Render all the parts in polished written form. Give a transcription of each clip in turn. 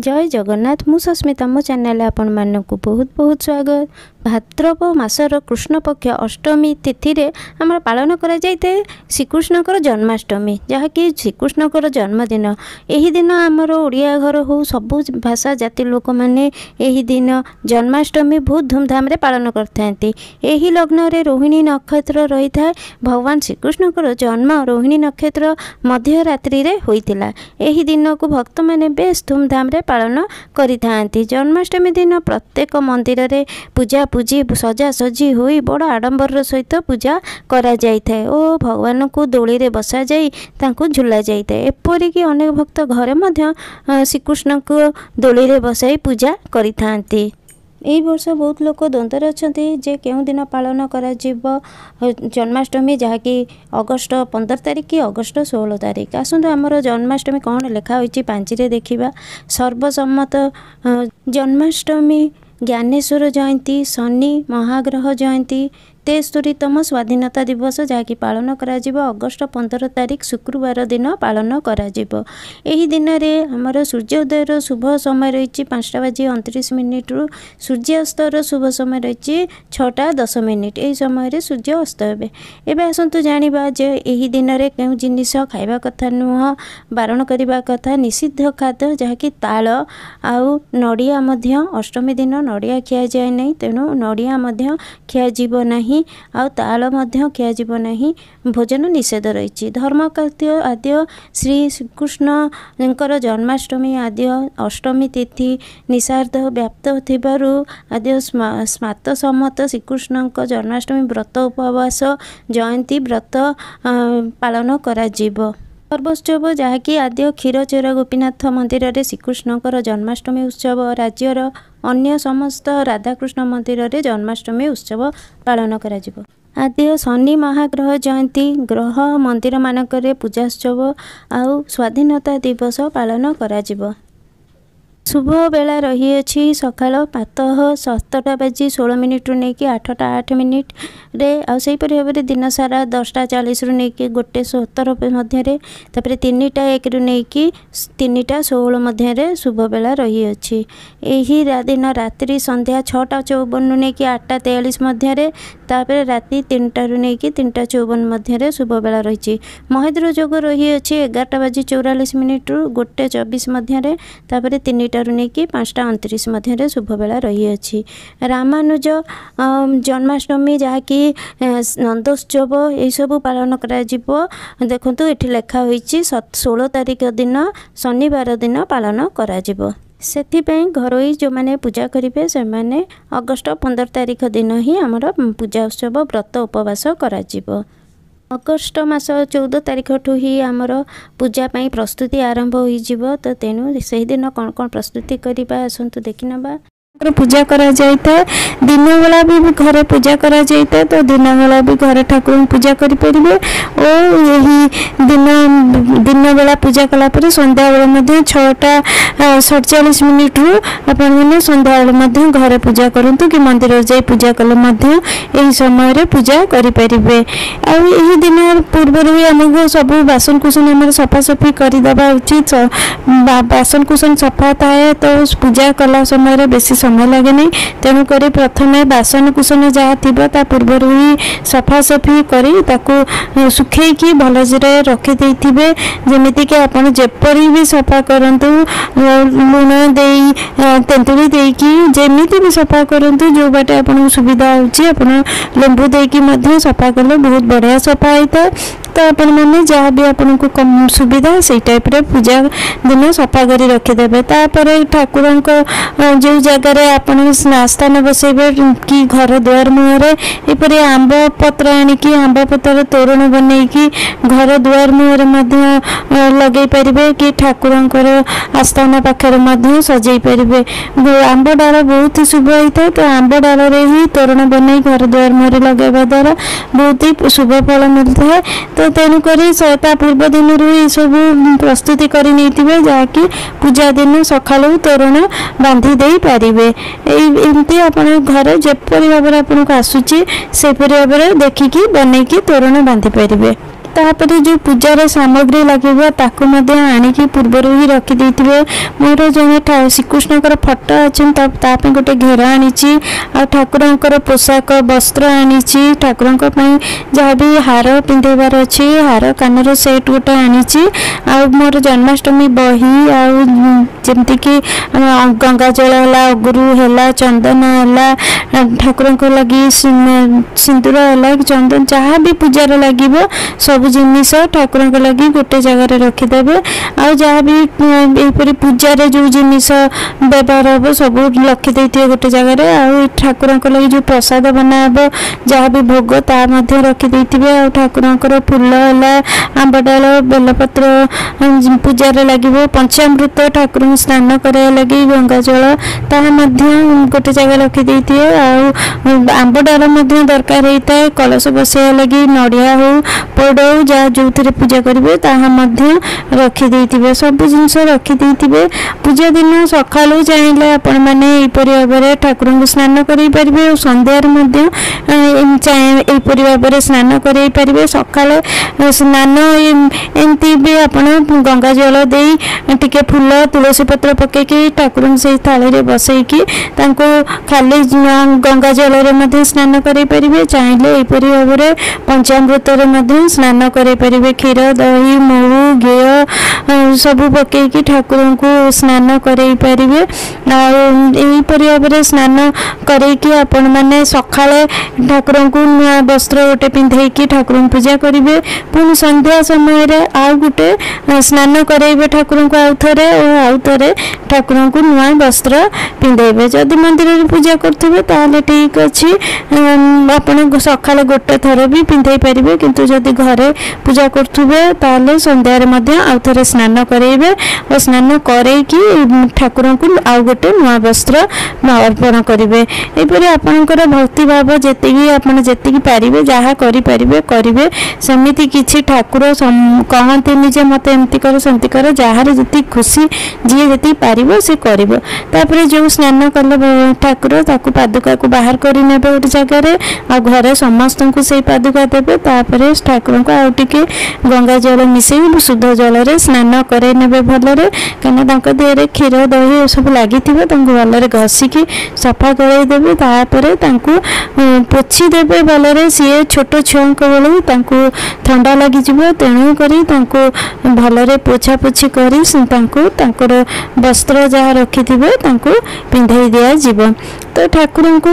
जय जगन्नाथ मु सस्मिता मो चैनल आपण मानक बहुत बहुत स्वागत। भाद्रव मासर कृष्ण पक्ष अष्टमी तिथि रे आम पालन करा जायते श्रीकृष्णकर जन्माष्टमी जहाँकि श्रीकृष्णकर जन्मदिन। यही दिन आमर ओडिया घर हो सबु भाषा जाति लोक मैंने यही दिन जन्माष्टमी बहुत धूमधाम रे पालन करते। यही लग्न रे रोहिणी नक्षत्र रही था। भगवान श्रीकृष्णकर जन्म रोहिणी नक्षत्र मध्य रात्रि रे होइतिला। यही दिन को भक्त मैंने बेस धूमधाम रे पालन करिथांती। जन्माष्टमी दिन प्रत्येक मंदिर रे पूजा पूजी सजासजी होई बड़ आडंबर सहित पूजा करा जाइथाए ओ भगवान को दोली रे बसा जाई तांको झुला जाइथाए। एपरिक अनेक भक्त घरे मध्य श्रीकृष्ण को दोली रे बसाई पूजा करिथांती। यही वर्ष बहुत लोक द्वंद्वर अच्छा जे केउं दिन पालन करा जीवो जन्माष्टमी जहाँकि अगस्ट 15 तारिख कि अगस्ट 16 तारिख। आसतु आमर जन्माष्टमी कौन लिखा होइछि पांचरे देखिबा। सर्वसम्मत जन्माष्टमी ज्ञानेश्वर जयंती शनि महाग्रह जयंती 73तम स्वाधीनता दिवस जहाँकि पालन करा जीवो अगस्ट 15 तारिख शुक्रवार दिन पालन करा जीवो। एही दिन रे हमर सूर्योदयर शुभ समय रही 5:29 रु सूर्यास्तर शुभ समय रही 6:10। यही समय रे सूर्य अस्त हेबे। एबे आसंतु जानिबा जे एही दिन रे केउ जिनिस खाइबा कथा नुह बारण करिबा कथा निषिद्ध खाद्य जहाँकि ताल आउ नड़िया मध्य अष्टमी दिन नड़िया खिया जाए नहीं। तेणु नड़िया मध्य खिया जीव नहीं आउ ताल मध्य खिया जीव नहीं। भोजन निषेध रही। धर्मकार्य आद्य श्री श्रीकृष्णकर जन्माष्टमी आद्य अष्टमी तिथि निषार्ध व्याप्त थिबारु आद्य स्मात सम्मत श्रीकृष्ण जन्माष्टमी व्रत उपवास जयंती व्रत पालन करा जीव। पर्वोत्सव जहाँकि आद्य क्षीरचोरा गोपीनाथ मंदिर रे श्रीकृष्णकर जन्माष्टमी उत्सव राज्यर अन्य समस्त राधाकृष्ण मंदिर रे जन्माष्टमी उत्सव पालन करा जीवो। आद्य शनि महाग्रह जयंती ग्रह मंदिर मानकरे पूजाोत्सव आउ स्वाधीनता दिवस पालन करा जीवो। शुभ बेला रही अछि सकाळ 7:16 रु नहीं 8:08 रे आउ सही परि भाबरे दिन सारा 10:40 रु नहीं 1:17 मध्य रे तापरे 3:01 रु नहीं 3:16 मध्य रे शुभ बेला रही अछि। एही दिन रात्रि संध्या 6:54 रु नहीं 8:43 मध्य रे तापरे राति 3टा रु नहीं 3:54 मध्य रे शुभ बेला रही। महेंद्र योग रही अछि 11:44 रु 1:24 मध्य रे तापरे 3 नहीं 5:29 मध्य शुभ बेला रही अछि। रामानुज जन्माष्टमी जहाँकि नंदोत्सव यही सब पालन करा जीवो। देखंतु एठी लेखा होइछि 16 तारिख दिन शनिवार दिन पालन करा जीवो। सेथिपई घरोई जो माने पूजा करिवे से माने अगस्ट 15 तारिख दिन ही हमर पूजा उत्सव व्रत उपवास करा जीवो। अगस्ट मास 14 तारिख ठू ही आमर पूजा पाई प्रस्तुति आरंभ हो जीवो। तो तेणु से दिन कौन कौन प्रस्तुति करबा आसंतु देखि नबा। पूजा करा जाइता दिन बेला भी घरे पूजा करा जाइता तो दिन बेला भी घरे ठाकुर पूजा करि परिबे और यही दिन बेला पूजा कला पर संध्या बेला मध्ये 6:47 रु अपन माने संध्या बेला मध्ये घरे पूजा करंतु कि मंदिर जाई पूजा कले मध्ये एही समय रे पूजा करि परिबे। आ एही दिन पूर्व रे हमको सब बासन कुसन हमर सफा सफी करि दबा उचित। बासन कुसन सफा थाए तो पूजा कला समय रे बेसी समय लगे नहीं। तेणुक प्रथमे बासन कुसन जहाँ थी पूर्व ही सफा सफी कर सुखी भलसे रखी जमीक आप जेपरी भी सफा करूँ लुण दे तेंतुली देकी जमीती भी सफा करूँ जो बाटे आपको सुविधा होती लेंबू देकी सफा कले बहुत बढ़िया सफा होता है। तो आपण मैंने जहाँ भी आपन को कम सुविधा से टाइप रे पूजा दिन सफा करी रखिदेवे। तापर ठाकुर जो जगार आपन स्थान बसैबे कि घर द्वार मुहर एपरी आंब पत्र आनिकी आंब पत्र तोरण बनईकी घर द्वार मुहर लगे पारे कि ठाकुरंकर आस्थान पाखे सजई पारे। आंब डाल बहुत शुभ होता है। तो आंब डाल ही तोरण बनई घर द्वार मुहर लगेवा द्वारा बहुत ही शुभ फल मिलता है। तो तेणुक पूर्व दिन रू सब प्रस्तुति करनी जहाँकि पूजा दिन सकालू तोरण बांधी दे पारे। एमती आप घर जपरी भाव में आपको आसूची से भाव में देखिकी बनईकी तोरण बांधी पारे। तापर जो पूजार सामग्री लगे ताकू आणिकी पूर्वर ही रखिदे। मोर जड़े श्रीकृष्णकर फटो अच्छे गोटे घेर आनी ठाकुर पोशाक वस्त्र आनी ठाकुर जहाँ भी हार पिंधेबार अच्छी हार कानर सेट गोटे आनी मोर जन्माष्टमी बही आमती गंगा जल है अगुरु है चंदन है ठाकुर लगी सिंदूर है चंदन जहाँ भी पूजार लगे सब जिनिस ठाकुर लगी गोटे जगार रखिदेवे। आ जहाँ भी पूजार जो जिनिस व्यवहार हम सब रखिदे गोटे जगार ठाकुर लगी जो प्रसाद बनाब जहाँ भी भोग ता रखिदे ठाकुर फूल है आंब डाल बेलपत्र पूजार लगे पंचामृत ठाकुर स्नान कराया लगी गंगा जल ता गोटे जगह रखिदे आंब डाल दरकार होता है कलश बसैया लगी नड़िया हो पोड़ हो जहाँ जो पूजा करेंगे रखिदे सब जिनस रखिदे। पूजा दिन सका चाहिए आपण मैंने भाव में ठाकुर को स्नान करें और सन्धार भाव में स्नान करें सका स्नान एमती भी आप गंगा जल दे टिके फूल तुलसी पत्र पकईकि ठाकुर से थाली बसईकि खाली गंगा जल स्नान करें चाहिए भाव में पंचामृत स्नान करें क्षीर दही महू घी सब पकईकि ठाकुर को स्नान करें भाव में स्नान करके आपण मैंने सका ठाकुर को नुआ वस्त्र गोटे पिंधेकी ठाकुर पूजा करेंगे। पुणी संध्या समय आउ गोटे स्नान करेंगे ठाकुर को आउ थे ठाकुर को नुआ वस्त्र पिंधेबे। जदि मंदिर पूजा करेंगे ठीक अच्छे आप सका गोटे थर भी पिंधे पारे किंतु जदि घरे पूजा करेंगे सन्धार आउ थे स्नान करेंगे और स्नान करके ठाकुर को आउ गोटे नुआ वस्त्र अर्पण करेंगे। यहपरि आपणकर भक्ति भाव जी पारे जहाँ करेंगे सेमती किसी ठाकुर कहते जे मत एमती कर सेमती कर जार जी खुशी जी जी पार से कर जो स्नान कले ठाकुर पादुका को बाहर कर गोटे जगार आ घरे समस्त को से पादुका देवे ठाकुर को आउ टिके गंगा जल मिसे शुद्ध जल स्नान करे भलरे कहीं देहरे क्षीर दही सब लगी भलरे घसिकी सफा करदेवे पोछी देवे भलरे सी छोट छुआ बेलू ठंडा लगी तेणु कर भलरे पोछा पोछी कर वस्त्र जहाँ रखिथे पिंधे दिज्व। तो ठाकुर को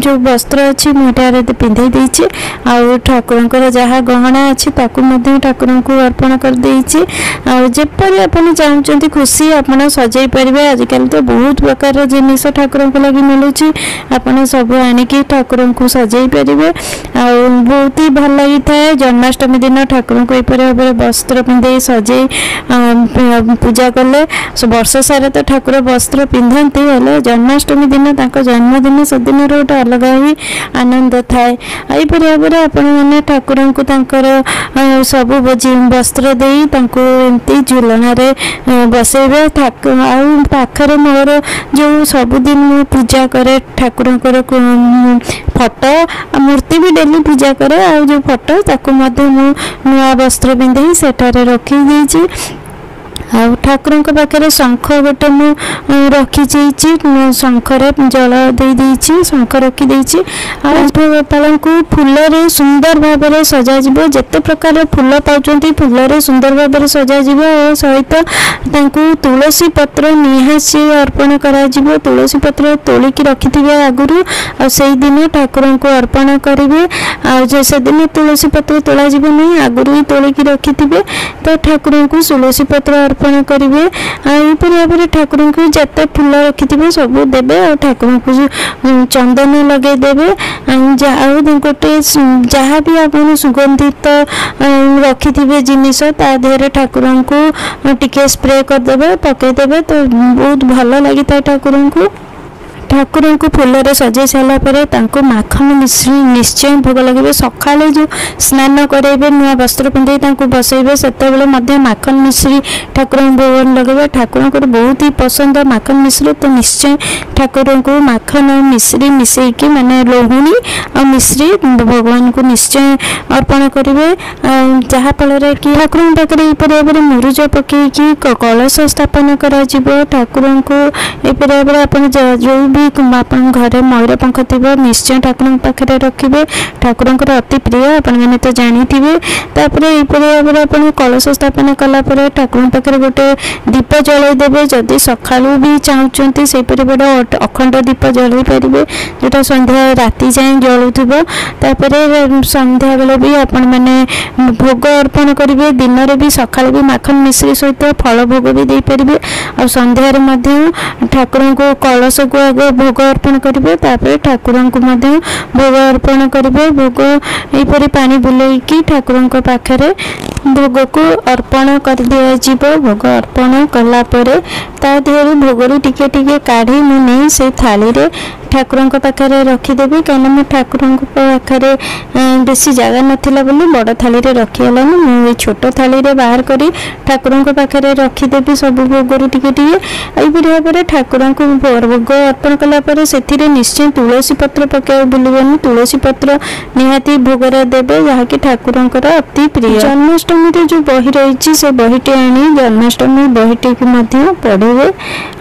जो वस्त्र अच्छी मुठार पिंधे देछि आउ ठाकुर जहाँ गहना अच्छी ठाकुर को अर्पण कर देछि। जेपरि आपण चाहते खुशी आपण सजाई पारे आजिकल तो बहुत प्रकार जिनिस ठाकुर को लगी मिलूँ आपड़ सब आनिकी ठाकुर को सजाई पारे बहुत ही भल लगी था। जन्माष्टमी दिन ठाकुर को यहपरि भाव में वस्त्र पिंधे सजाई पूजा कले वर्ष सारा तो ठाकुर वस्त्र पिंधती हेले जन्माष्टमी दिन जन्मदिन से दिन गोटे अलग ही आनंद थाए। यहपरि भाव में आपण मैंने ठाकुर को सब वस्त्र दे एमती झुलना बसैबे पाखरे मोर जो सबुदिन मु पूजा करे ठाकुर फोटो मूर्ति भी डेली पूजा करे आ जो फोटो ताकू नुआ वस्त्र पिंधे सेठारे रखी देछि। ठाकुर पाखे शंख गोटे रखी शंखर जल दे शंख रखीदे गोपाल को फूल सुंदर भाव में सजा जिते प्रकार फूल पाँच फूल सुंदर भाव में सजा सहित तुलसी पत्र निहासी अर्पण करा तुलसी पत्र तोलिकी रखिथे आगुरी से दिन ठाकुर को अर्पण करेंगे से दिन तुलसी पत्र तोला नहीं आगुरी तोलिकी रखिथे तो ठाकुर को तुलसी पत्र अर्पण करेंगे। यहपरि भाव में ठाकुर को जिते फूल रखिथे सब देवे और ठाकुर को चंदन लगे देवे गोटे जहाँ भी आप सुगंधित रखिथे जिनिस देहरे ठाकुर को टिके स्प्रे करदे पकईदेवे तो बहुत भल लगी था ठाकुर को। ठाकुर को फूल सजाई सारापर माखन मिश्री निश्चय भोग लगे। सका जो स्नान करेंगे नुआ वस्त्र पिंधे बसइबे से माखन मिश्री ठाकुर भोग लगे। ठाकुर को बहुत ही पसंद माखन मिश्री, तो निश्चय ठाकुर को माखन और मिश्री मिसेकी माने लहुणी और मिश्री भगवान को निश्चय अर्पण करेंगे। जहाँफल कि ठाकुर पाखे मुरुज पकईकि कलश स्थापन कर ठाकुर को आप जो भी आप घरे मयूर पंख थी निश्चय ठाकुर पाखे रखिए। ठाकुर अति प्रिय आपने तो जानी थे। भाव आप कलश स्थापन कलापर ठाकुर पाखे गोटे दीप जलईदेवे। जदि सका भी चाहते से बड़ा अखंड दीप जलई पारे जोटा संध्या राति जाए जलुव। संध्या बेले भी आपण मैंने भोग अर्पण करेंगे। दिन में भी सका भी माखन मिश्री सहित फल भोग भी दे पारे और संध्यार ठाकुर को कलश को आग भोग अर्पण करेंगे। ठाकुर को भोग अर्पण करेंगे। भोग यहपरी पानी बुलेकी ठाकुर पाखे भोग को अर्पण कर दिया। भोग अर्पण कलापर ता देहर भोग टिके टिके काढ़ी मुझे से थाली रे ठाकुर पाखे रखीदेवी। कहीं ठाकुर पाखे बेसी जगह नाला बोली बड़ थाली रे रखीगलानी। मुझे छोट थाली रे बाहर करी ठाकुर पाखे रखीदेवी सब भोग टिके टिके। यही भाव ठाकुर को भोग अर्पण कलापर से निश्चय तुलसी पत्र पकाइब भूलनी। तुलसी पत्र निहाती भोगरे देवे जहाँकि ठाकुर अति प्रिय। जन्माष्टमी जो बही रही से बहीटी आनी जन्माष्टमी बहीटी पढ़े।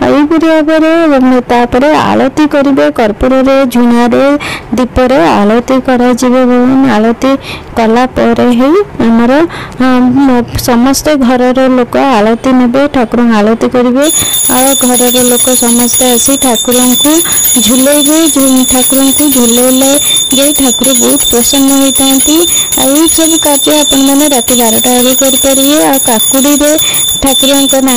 यही भाव आलती करेंगे। कर्पूर झुणा दीपर आलती आलती कलापर आमर समस्त घर लोक आलती ने ठाकुर आलती करेंगे। घर लोक समस्ते आसी ठाकुर को झुलेबे। ठाकुर को झुलेले ठाकुर बहुत प्रसन्न होता है। सब कार्य आपण मैंने राति 12टा आगे करेंगे। आ काकुड़ी ठाकुर ना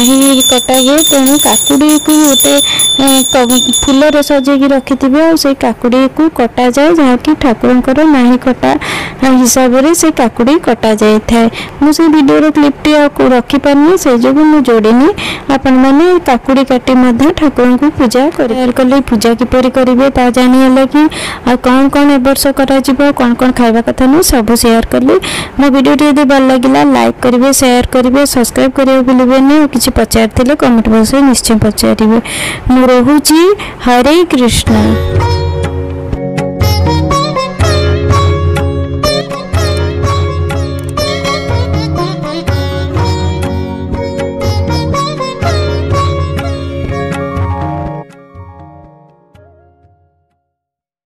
कटा हुए तेणु काकुड़ी को गोटे फूल सजेकी रखि से काकुड़ी को कटा जाए जहाँकि ठाकुर ना कटा हिसाब से काकुड़ी कटा जाए थाए। मुझे वीडियो क्लिपटी रखिपारे से जो मुझे जोड़नी आपण मैंने काकुड़ी काटी ठाकुर को पूजा कले। पूजा किपरि करेंगे ता जानीगला कि कौन कौन ए वर्ष कौन कौन खावा कथा नहीं सब शेयर कली। मो वीडियो यदि भल लगे लाइक करेंगे शेयर करेंगे सब्सक्राइब करेंगे भूलें। और किसी पचार कमेंट बॉक्स में निश्चय पचारे। मु रोहुची हरे कृष्ण।